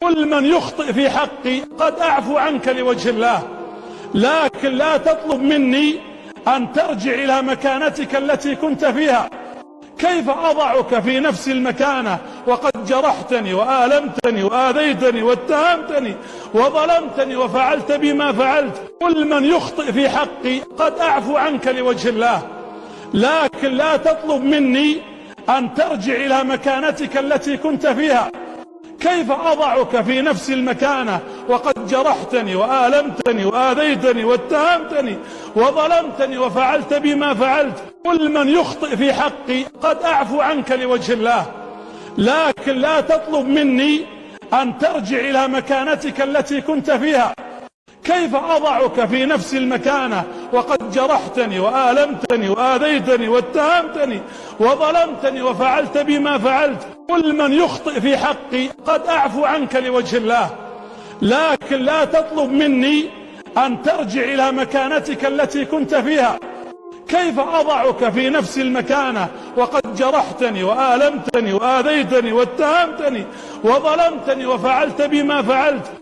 كل من يخطئ في حقي قد أعفو عنك لوجه الله، لكن لا تطلب مني أن ترجع إلى مكانتك التي كنت فيها. كيف أضعك في نفس المكانة وقد جرحتني وآلمتني وآذيتني واتهمتني وظلمتني وفعلت بما فعلت؟ كل من يخطئ في حقي قد أعفو عنك لوجه الله، لكن لا تطلب مني أن ترجع إلى مكانتك التي كنت فيها. كيف أضعك في نفس المكانة وقد جرحتني وآلمتني وآذيتني واتهمتني وظلمتني وفعلت بما فعلت؟ كل من يخطئ في حقي قد أعفو عنك لوجه الله، لكن لا تطلب مني أن ترجع إلى مكانتك التي كنت فيها. كيف أضعك في نفس المكانة وقد جرحتني وآلمتني وآذيتني واتهمتني وظلمتني وفعلت بما فعلت؟ كل من يخطئ في حقي قد أعفو عنك لوجه الله، لكن لا تطلب مني أن ترجع إلى مكانتك التي كنت فيها. كيف أضعك في نفس المكانة وقد جرحتني وآلمتني وآذيتني واتهمتني وظلمتني وفعلت بما فعلت؟